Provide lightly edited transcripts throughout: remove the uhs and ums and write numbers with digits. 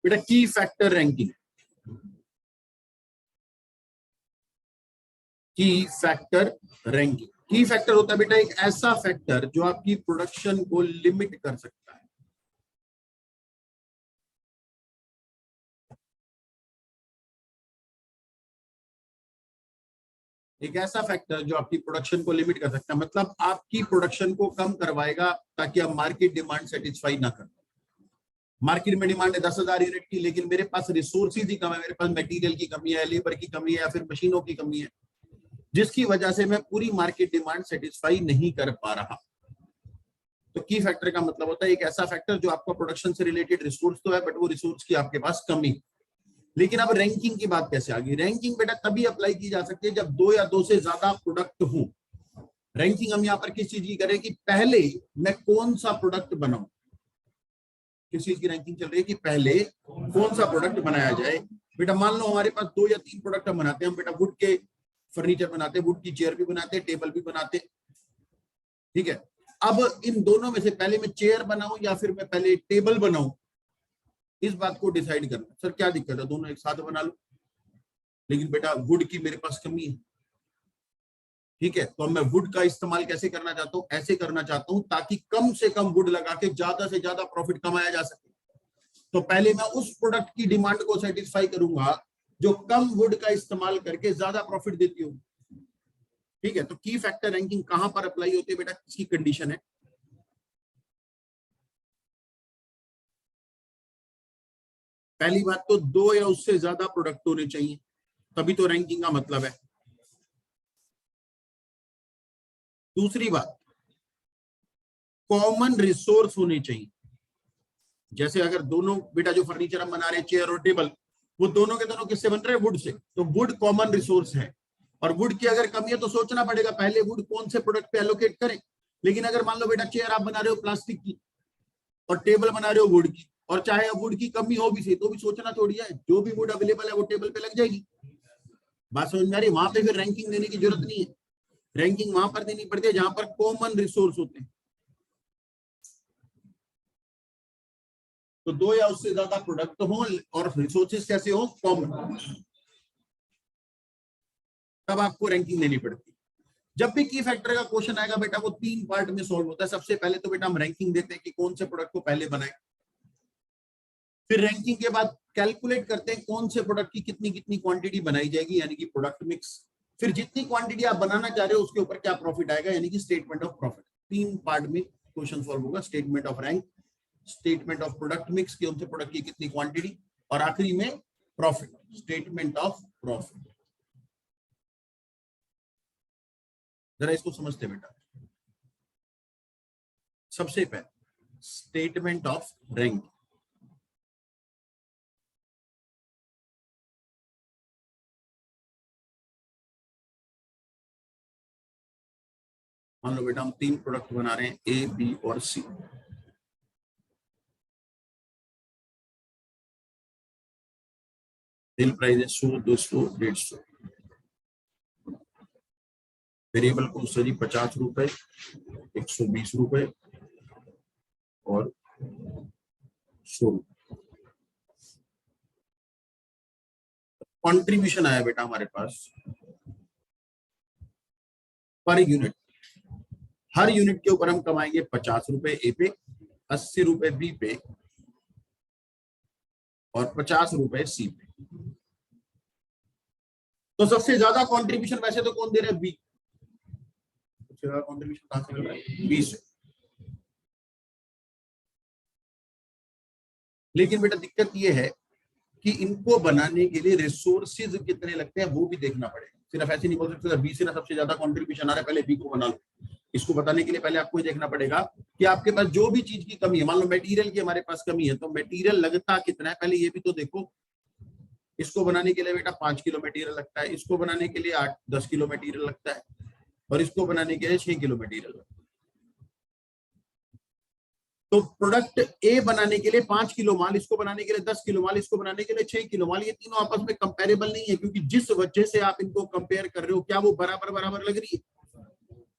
बेटा की factor ranking, की फैक्टर रैंकिंग। की फैक्टर होता है बेटा एक ऐसा फैक्टर जो आपकी प्रोडक्शन को लिमिट कर सकता है। एक ऐसा फैक्टर जो आपकी प्रोडक्शन को लिमिट कर सकता है, मतलब आपकी प्रोडक्शन को कम करवाएगा ताकि आप मार्केट डिमांड सेटिस्फाई ना कर। मार्केट में डिमांड है 10,000 यूनिट की, लेकिन मेरे पास रिसोर्सेज ही कम है, मेरे पास मटेरियल की कमी है, लेबर की कमी है, या फिर मशीनों की कमी है, जिसकी वजह से मैं पूरी मार्केट डिमांड सेटिस्फाई नहीं कर पा रहा। तो की फैक्टर का मतलब होता है एक ऐसा फैक्टर जो आपका प्रोडक्शन से रिलेटेड रिसोर्स तो है, बट वो रिसोर्स की आपके पास कमी। लेकिन अब रैंकिंग की बात कैसे आ गई? रैंकिंग बेटा तभी अप्लाई की जा सकती है जब दो या दो से ज्यादा प्रोडक्ट हो। रैंकिंग हम यहाँ पर किस चीज की करें कि पहले मैं कौन सा प्रोडक्ट बनाऊं। किस चीज की रैंकिंग चल रही है कि पहले कौन सा प्रोडक्ट बनाया जाए। बेटा मान लो हमारे पास 2 या 3 प्रोडक्ट हम बनाते हैं, हम बेटा वुड के फर्नीचर बनाते हैं, वुड की चेयर भी बनाते हैं, टेबल भी बनाते हैं, ठीक है। अब इन दोनों में से पहले मैं चेयर बनाऊं या फिर मैं पहले टेबल बनाऊं, इस बात को डिसाइड करना। सर क्या दिक्कत है, दोनों एक साथ बना लो, लेकिन बेटा वुड की मेरे पास कमी है, ठीक है। तो मैं वुड का इस्तेमाल कैसे करना चाहता हूं, ऐसे करना चाहता हूं ताकि कम से कम वुड लगा के ज्यादा से ज्यादा प्रॉफिट कमाया जा सके। तो पहले मैं उस प्रोडक्ट की डिमांड को सेटिस्फाई करूंगा जो कम वुड का इस्तेमाल करके ज्यादा प्रॉफिट देती हो, ठीक है। तो की फैक्टर रैंकिंग कहां पर अप्लाई होती है बेटा, किसकी कंडीशन है? पहली बात तो 2 या उससे ज्यादा प्रोडक्ट होने चाहिए, तभी तो रैंकिंग का मतलब है। दूसरी बात, कॉमन रिसोर्स होने चाहिए। जैसे अगर दोनों बेटा जो फर्नीचर हम बना रहे हैं, चेयर और टेबल, वो दोनों के दोनों किससे बन रहे हैं? Would say. तो वुड कॉमन रिसोर्स है, और वुड की अगर कमी है तो सोचना पड़ेगा पहले वुड कौन से प्रोडक्ट पे एलोकेट करें। लेकिन अगर मान लो बेटा चेयर आप बना रहे हो प्लास्टिक की और टेबल बना रहे हो वुड की, और चाहे अब वुड की कमी हो भी सही, तो भी सोचना थोड़ी है, जो भी वुड अवेलेबल है वो टेबल पे लग जाएगी। बात समझ में आ रही है? वहां पे फिर रैंकिंग देने की जरूरत नहीं है। रैंकिंग वहां पर देनी पड़ती है जहां पर कॉमन रिसोर्स होते हैं। तो 2 या उससे ज्यादा प्रोडक्ट हो और रिसोर्सेज कैसे हो? कॉमन, तब आपको रैंकिंग देनी पड़ती है। जब भी की फैक्टर का क्वेश्चन आएगा बेटा वो 3 पार्ट में सॉल्व होता है। सबसे पहले तो बेटा हम रैंकिंग देते हैं कि कौन से प्रोडक्ट को पहले बनाए, फिर रैंकिंग के बाद कैलकुलेट करते हैं कौन से प्रोडक्ट की कितनी कितनी क्वांटिटी बनाई जाएगी, यानी कि प्रोडक्ट मिक्स। फिर जितनी क्वांटिटी आप बनाना चाह रहे हो उसके ऊपर क्या प्रॉफिट आएगा, यानी कि स्टेटमेंट ऑफ प्रॉफिट। 3 पार्ट में क्वेश्चन सॉल्व होगा, statement of rank, statement of product mix की उनसे प्रोडक्ट की कितनी क्वांटिटी, और आखिरी में प्रॉफिट, स्टेटमेंट ऑफ प्रॉफिट। जरा इसको समझते बेटा। सबसे पहले स्टेटमेंट ऑफ रैंक। मान लो बेटा हम 3 प्रोडक्ट बना रहे हैं, ए, बी और सी। सेल प्राइस है 100, 200, 150। वेरिएबल कॉस्ट है जी 50 रुपए, 120 रुपए और 100 रुपए। कॉन्ट्रीब्यूशन आया बेटा हमारे पास पर यूनिट। हर यूनिट के ऊपर हम कमाएंगे 50 रुपए ए पे, 80 रुपए बी पे और 50 रुपए सी पे। तो सबसे ज्यादा कंट्रीब्यूशन वैसे तो कौन दे रहा है? बी। सबसे ज्यादा कंट्रीब्यूशन कहां से मिल रहा है? बी से। लेकिन बेटा दिक्कत ये है कि इनको बनाने के लिए रिसोर्सेज कितने लगते हैं वो भी देखना पड़ेगा। सिर्फ ऐसे नहीं बोल सकते बी से ना सबसे ज्यादा कंट्रीब्यूशन आ रहा है पहले बी को बना लो। इसको बताने के लिए पहले आपको ये देखना पड़ेगा कि आपके पास जो भी चीज की कमी है, मान लो मटेरियल की हमारे पास कमी है, तो मटेरियल लगता कितना है पहले ये भी तो देखो। इसको बनाने के लिए बेटा 5 किलो मटेरियल लगता है, इसको बनाने के लिए 8-10 किलो मटेरियल लगता है, और इसको बनाने के लिए 6 किलो मटेरियल लगता है। तो प्रोडक्ट ए बनाने के लिए 5 किलो माल, इसको बनाने के लिए 10 किलो माल, इसको बनाने के लिए 6 किलो माल, ये तीनों आपस में कंपेरेबल नहीं है, क्योंकि जिस वजह से आप इनको कंपेयर कर रहे हो क्या वो बराबर बराबर लग रही है?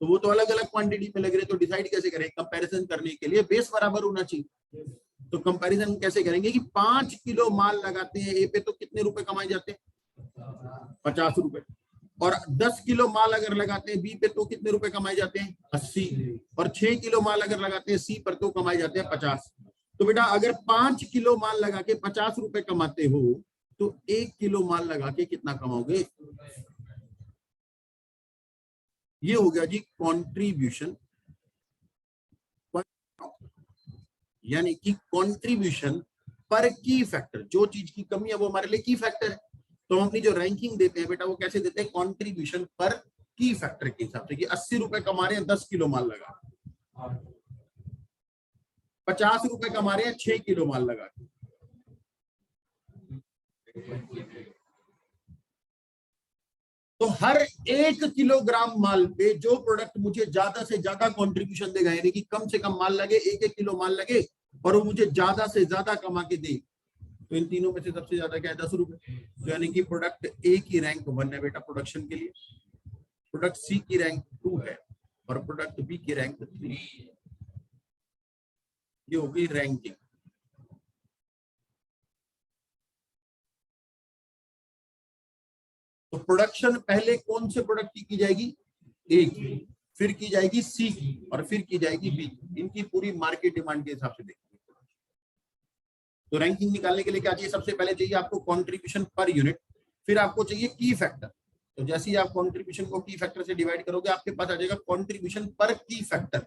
तो वो तो अलग अलग क्वांटिटी पे लग रहे, तो डिसाइड कैसे करें? कंपैरिजन करने के लिए बेस बराबर होना चाहिए। तो कंपैरिजन कैसे करेंगे कि 5 किलो माल लगाते हैं ए पे तो कितने रुपए कमाए जाते हैं? 50 रुपए। और 10 किलो माल अगर लगाते हैं बी पे तो कितने रुपए कमाए जाते हैं? 80। और 6 किलो माल अगर लगाते हैं सी पर तो कमाए जाते हैं 50। तो बेटा अगर 5 किलो माल लगा के 50 रुपए कमाते हो तो 1 किलो माल लगा के कितना कमाओगे? ये हो गया जी कंट्रीब्यूशन, यानी कि कंट्रीब्यूशन पर की फैक्टर। जो चीज की कमी है वो हमारे लिए की फैक्टर है। तो हम अपनी जो रैंकिंग देते हैं बेटा वो कैसे देते हैं? कंट्रीब्यूशन पर की फैक्टर के हिसाब से कि 80 रुपए कमा रहे हैं 10 किलो माल लगा, 50 रुपए कमा रहे हैं 6 किलो माल लगा के। तो हर 1 किलोग्राम माल पे जो प्रोडक्ट मुझे ज्यादा से ज्यादा कंट्रीब्यूशन देगा, यानी कि कम से कम माल लगे, 1 किलो माल लगे और वो मुझे ज्यादा से ज्यादा कमा के दे, तो इन तीनों में से सबसे ज्यादा क्या है? 10 रुपए। तो यानी कि प्रोडक्ट ए की रैंक 1 है बेटा प्रोडक्शन के लिए, प्रोडक्ट सी की रैंक 2 है और प्रोडक्ट बी की रैंक 3। ये हो गई रैंकिंग। तो प्रोडक्शन पहले कौन से प्रोडक्ट की जाएगी? ए की, फिर की जाएगी सी की और फिर की जाएगी बी की। इनकी पूरी मार्केट डिमांड के हिसाब से देखेंगे। तो रैंकिंग निकालने के लिए क्या चाहिए? सबसे पहले चाहिए आपको कंट्रीब्यूशन पर यूनिट, फिर आपको चाहिए की फैक्टर। तो जैसे ही आप कंट्रीब्यूशन को की फैक्टर से डिवाइड करोगे आपके पास आ जाएगा कंट्रीब्यूशन पर की फैक्टर।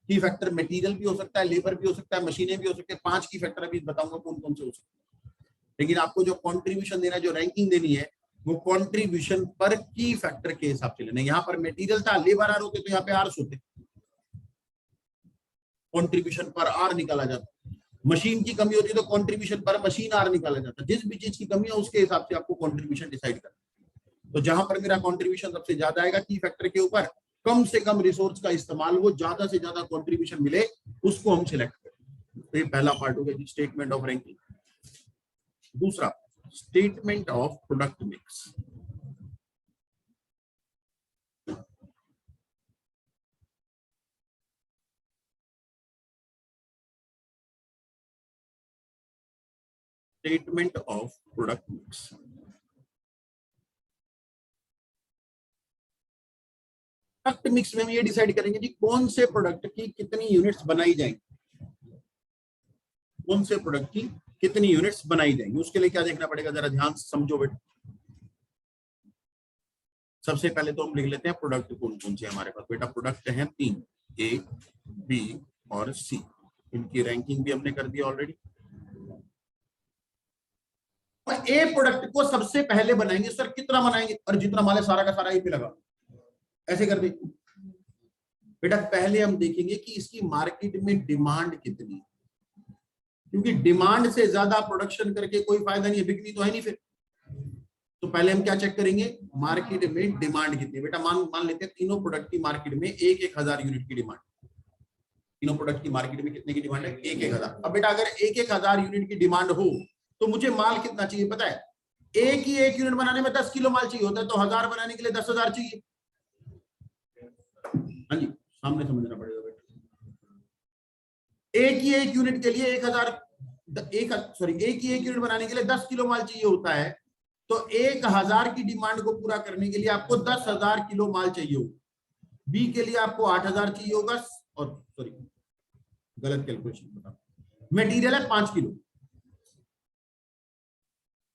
की फैक्टर मटेरियल भी हो सकता है, लेबर भी हो सकता है, मशीनें भी हो सकते हैं। 5 की फैक्टर अभी बताऊंगा कौन कौन से हो सकते हैं। लेकिन आपको जो कंट्रीब्यूशन देना है, जो रैंकिंग देनी है, वो कंट्रीब्यूशन पर की फैक्टर के हिसाब से लेना। यहाँ पर मटेरियल था, लेबर आर होते तो यहाँ पे आर्स होते, कंट्रीब्यूशन पर आर निकाला जाता। मशीन की कमी होती है तो कंट्रीब्यूशन पर मशीन आर निकाला जाता है। जिस भी चीज की कमी है उसके हिसाब से आपको कंट्रीब्यूशन डिसाइड करना। तो जहां पर मेरा कंट्रीब्यूशन सबसे ज्यादा आएगा की फैक्टर के ऊपर, कम से कम रिसोर्स का इस्तेमाल हो, ज्यादा से ज्यादा कंट्रीब्यूशन मिले, उसको हम सिलेक्ट करें। तो ये पहला पार्ट हो गया स्टेटमेंट ऑफ रैंकिंग। दूसरा statement of product mix. Statement of product mix. Product mix में हम ये डिसाइड करेंगे कि कौन से प्रोडक्ट की कितनी यूनिट्स बनाई जाएंगी, कौन से प्रोडक्ट की कितनी यूनिट्स बनाई जाएंगी। उसके लिए क्या देखना पड़ेगा, जरा ध्यान से समझो बेटा। सबसे पहले तो हम लिख लेते हैं प्रोडक्ट कौन कौन से हमारे पास। बेटा प्रोडक्ट हैं 3, ए, बी और सी। इनकी रैंकिंग भी हमने कर दी ऑलरेडी। ए प्रोडक्ट को सबसे पहले बनाएंगे। सर कितना बनाएंगे? और जितना माल है सारा का सारा ए पे लगा, ऐसे कर दे। बेटा पहले हम देखेंगे कि इसकी मार्केट में डिमांड कितनी, क्योंकि डिमांड से ज्यादा प्रोडक्शन करके कोई फायदा नहीं है, बिक्री तो है नहीं फिर। तो पहले हम क्या चेक करेंगे? मार्केट में डिमांड कितनी है। बेटा मान लेते हैं तीनों प्रोडक्ट की मार्केट में 1,000 यूनिट की डिमांड। तीनों प्रोडक्ट की मार्केट में कितने की डिमांड है? 1,000। अब बेटा अगर 1,000 यूनिट की डिमांड हो तो मुझे माल कितना चाहिए पता है? एक यूनिट बनाने में 10 किलो माल चाहिए होता है, तो 1000 बनाने के लिए 10,000 चाहिए। हाँ जी, सामने समझना पड़ेगा बेटा। एक यूनिट के लिए 1,000 एक यूनिट बनाने के लिए 10 किलो माल चाहिए होता है। तो 1,000 की डिमांड को पूरा करने के लिए आपको 10,000 किलो माल चाहिए होगा। बी के लिए आपको 8,000 चाहिए होगा, और सॉरी गलत कैलकुलेशन बता, मटेरियल है 5 किलो।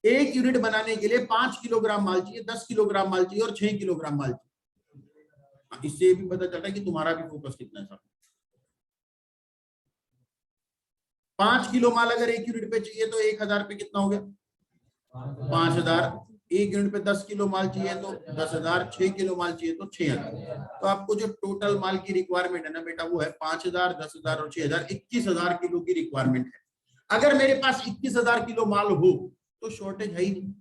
एक यूनिट बनाने के लिए 5 किलोग्राम माल चाहिए, 10 किलोग्राम माल चाहिए और 6 किलोग्राम माल चाहिए। इससे भी पता चलता है कि तुम्हारा भी फोकस कितना है। 5 किलो माल अगर एक यूनिट पे चाहिए तो 1,000 पे कितना हो गया? 5,000। एक यूनिट पे 10 किलो माल चाहिए तो 10,000, 6 किलो माल चाहिए तो 6,000। तो आपको जो टोटल माल की रिक्वायरमेंट है ना बेटा, वो है 5,000, 10,000 और 6,000, 21,000 किलो की रिक्वायरमेंट है। अगर मेरे पास 21,000 किलो माल हो तो शॉर्टेज है ही नहीं।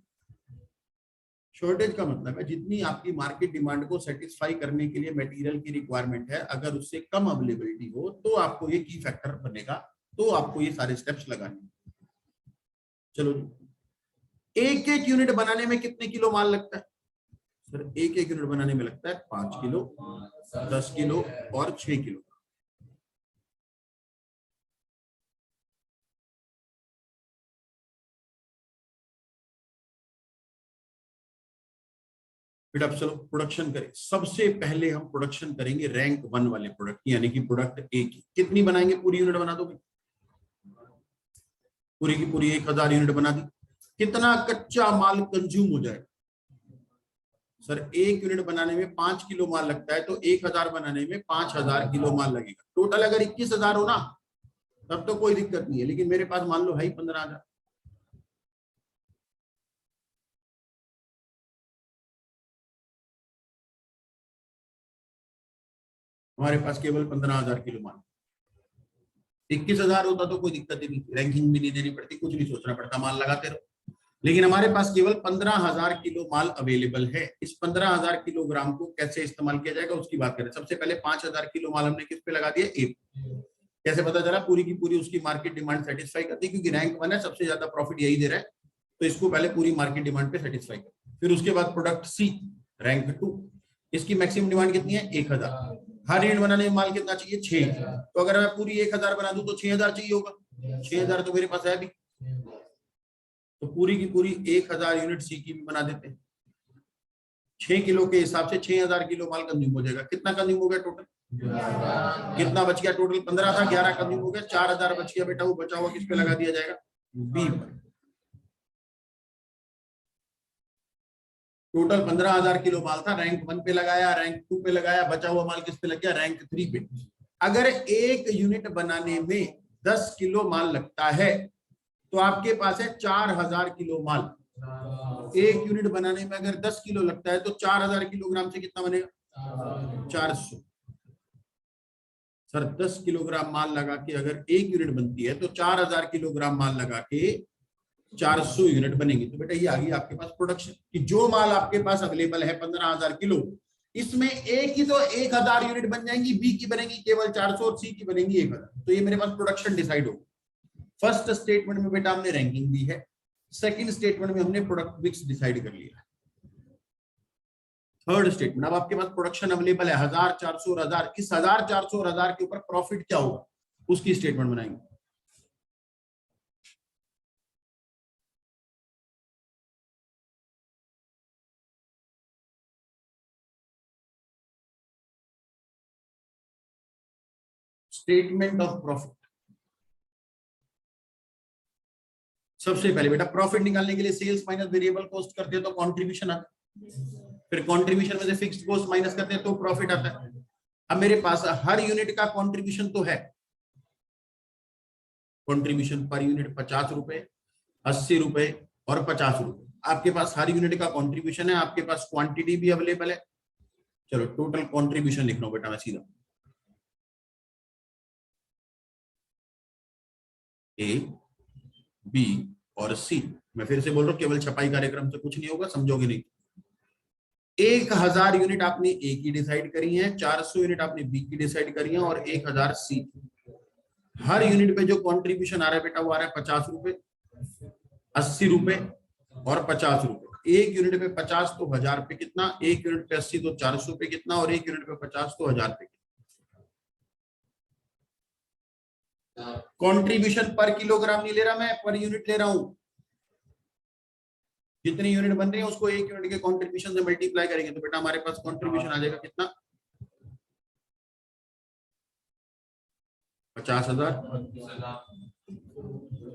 शॉर्टेज का मतलब है जितनी आपकी मार्केट डिमांड को सेटिस्फाई करने के लिए मटेरियल की रिक्वायरमेंट है, अगर उससे कम अवेलेबिलिटी हो तो आपको ये की फैक्टर बनेगा, तो आपको ये सारे स्टेप्स लगाने। चलो, एक यूनिट बनाने में कितने किलो माल लगता है? सर एक यूनिट बनाने में लगता है 5 किलो, 10 किलो और 6 किलो। फिर अब चलो प्रोडक्शन करें। सबसे पहले हम प्रोडक्शन करेंगे रैंक 1 वाले प्रोडक्ट की, यानी कि प्रोडक्ट ए की। कितनी बनाएंगे? पूरी यूनिट बना दोगे? पूरी की पूरी 1000 यूनिट बना दी। कितना कच्चा माल कंज्यूम हो जाएगा? सर एक यूनिट बनाने में 5 किलो माल लगता है, तो 1000 बनाने में 5000 किलो माल लगेगा। टोटल अगर 21000 हो ना, तब तो कोई दिक्कत नहीं है, लेकिन मेरे पास मान लो है ही 15000। हमारे पास केवल 15000 किलो माल। 21000 होता तो कोई दिक्कत ही नहीं, रैंकिंग भी नहीं देनी पड़ती, कुछ नहीं सोचना पड़ता, माल लगाते रहो। लेकिन हमारे पास केवल 15000 किलो माल अवेलेबल है। इस 15000 किलोग्राम को कैसे इस्तेमाल किया जाएगा उसकी बात करें। सबसे पहले 5000 किलो माल हमने किस पे लगा दिया? ए। कैसे पता चला? पूरी की पूरी उसकी मार्केट डिमांड सेटिस्फाई करती है, क्योंकि रैंक 1 है, सबसे ज्यादा प्रॉफिट यही दे रहा है, तो इसको पहले पूरी मार्केट डिमांड पे सेटिस्फाई कर। फिर उसके बाद प्रोडक्ट सी रैंक 2, इसकी मैक्सिमम डिमांड कितनी है? 1000। हर यूनिट बनाने में माल कितना चाहिए? 6। तो अगर मैं पूरी 1000 बना दूं तो 6000 चाहिए होगा। 6000 तो मेरे पास है भी, तो पूरी की पूरी 1000 यूनिट सी की भी बना देते हैं। 6 किलो के हिसाब से 6000 किलो माल कंज्यूम हो जाएगा। कितना कंज्यूम हो गया टोटल? कितना बच गया? टोटल 15 था, 11 कंज्यूम हो गया, 4000 बच गया बेटा। वो बचा हुआ किस पे लगा दिया जाएगा? बी पर। टोटल 15000 किलो माल था, रैंक 1 पे लगाया, रैंक 2 पे लगाया, बचा हुआ माल किस पे लग गया? रैंक 3 पे। अगर एक यूनिट बनाने में 10 किलो माल लगता है, तो आपके पास है 4000 किलो माल। एक यूनिट बनाने में अगर 10 किलो लगता है, तो 4000 किलोग्राम से कितना बनेगा? 400। सर 10 किलोग्राम माल लगा के अगर एक यूनिट बनती है, तो 4000 किलोग्राम माल लगा के 400 यूनिट बनेगी। तो बेटा ये आ गई आपके पास प्रोडक्शन कि जो माल आपके पास अवेलेबल है 15000 किलो, इसमें ए की तो 1000 यूनिट बन जाएंगी, बी की बनेगी केवल 400 और सी की बनेगी 1000। तो ये मेरे पास प्रोडक्शन डिसाइड हो। फर्स्ट स्टेटमेंट में बेटा हमने रैंकिंग दी है, सेकंड स्टेटमेंट में हमने प्रोडक्ट मिक्स डिसाइड कर लिया। थर्ड स्टेटमेंट, अब आपके पास प्रोडक्शन अवेलेबल है 1000, 400 और 1000। इस 1000, 400 और 1000 के ऊपर प्रॉफिट क्या होगा उसकी स्टेटमेंट बनाएंगे। Statement of profit. सबसे पहले बेटा प्रॉफिट निकालने के लिए सेल्स माइनस वेरिएबल कॉस्ट करते हैं तो कंट्रीब्यूशन आता है, फिर कंट्रीब्यूशन में से फिक्स्ड कॉस्ट माइनस करते हैं तो प्रॉफिट आता है। अब मेरे पास हर यूनिट का कंट्रीब्यूशन तो है, कंट्रीब्यूशन पर यूनिट 50 रुपए, 80 रुपए और 50 रुपए। आपके पास हर यूनिट का कंट्रीब्यूशन है, आपके पास क्वांटिटी भी अवेलेबल है। चलो टोटल कंट्रीब्यूशन लिख रहा हूं बेटा मैं सीधा, ए बी और सी। मैं फिर से बोल रहा हूं, केवल छपाई कार्यक्रम से कुछ नहीं होगा, समझोगे नहीं। 1000 यूनिट आपने ए की डिसाइड करी है, 400 यूनिट आपने बी की डिसाइड करी है और 1000 सी की। हर यूनिट पे जो कंट्रीब्यूशन आ रहा है बेटा वो आ रहा है 50 रुपए, 80 रुपए और 50 रुपए। एक यूनिट पे 50 तो 1000 पे कितना, एक यूनिट पे 80 तो 400 पे कितना, और एक यूनिट पे 50 तो 1000 पे कितना। कंट्रीब्यूशन पर किलोग्राम नहीं ले रहा मैं, पर यूनिट ले रहा हूं। जितनी यूनिट बन रही है उसको एक यूनिट के कंट्रीब्यूशन से मल्टीप्लाई करेंगे तो बेटा हमारे पास कंट्रीब्यूशन आ जाएगा कितना? 50,000,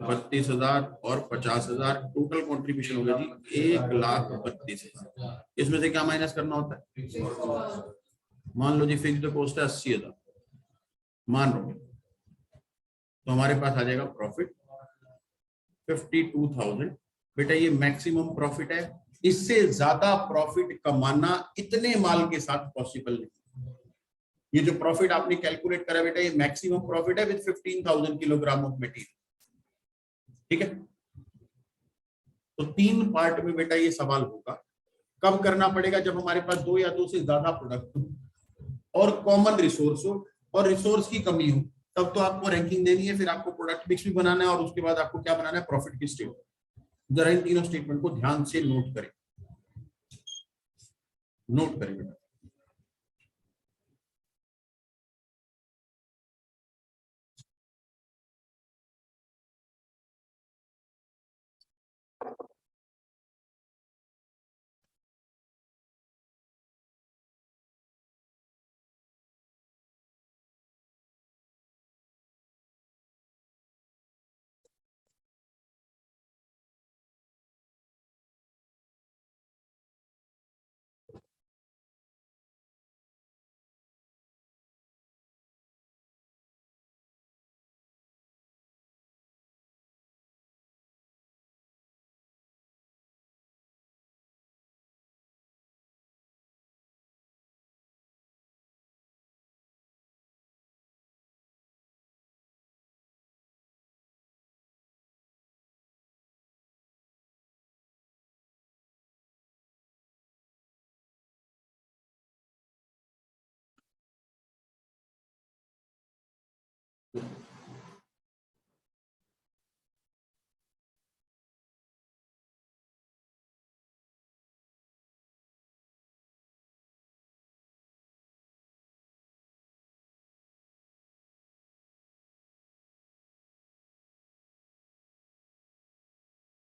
32,000 और 50,000। टोटल कंट्रीब्यूशन हो गया जी 1,32,000। इसमें से क्या माइनस करना होता है? मान लो जी फिक्स्ड कॉस्ट है 80,000 मान लो, तो हमारे पास आ जाएगा प्रॉफिट 52,000। बेटा ये मैक्सिमम प्रॉफिट है, इससे ज्यादा प्रॉफिट कमाना इतने माल के साथ पॉसिबल नहीं। ये जो प्रॉफिट आपने कैलकुलेट करा बेटा, ये मैक्सिमम प्रॉफिट है विद 15,000 किलोग्राम ऑफ मटेरियल। ठीक है, तो 3 पार्ट में बेटा ये सवाल होगा। कब करना पड़ेगा? जब हमारे पास 2 या 2 से ज्यादा प्रोडक्ट हो और कॉमन रिसोर्स हो और रिसोर्स की कमी हो, तब तो आपको रैंकिंग देनी है, फिर आपको प्रोडक्ट मिक्स भी बनाना है और उसके बाद आपको क्या बनाना है? प्रॉफिट की स्टेटमेंट। जरा इन तीनों स्टेटमेंट को ध्यान से नोट करें। नोट करें बेटा।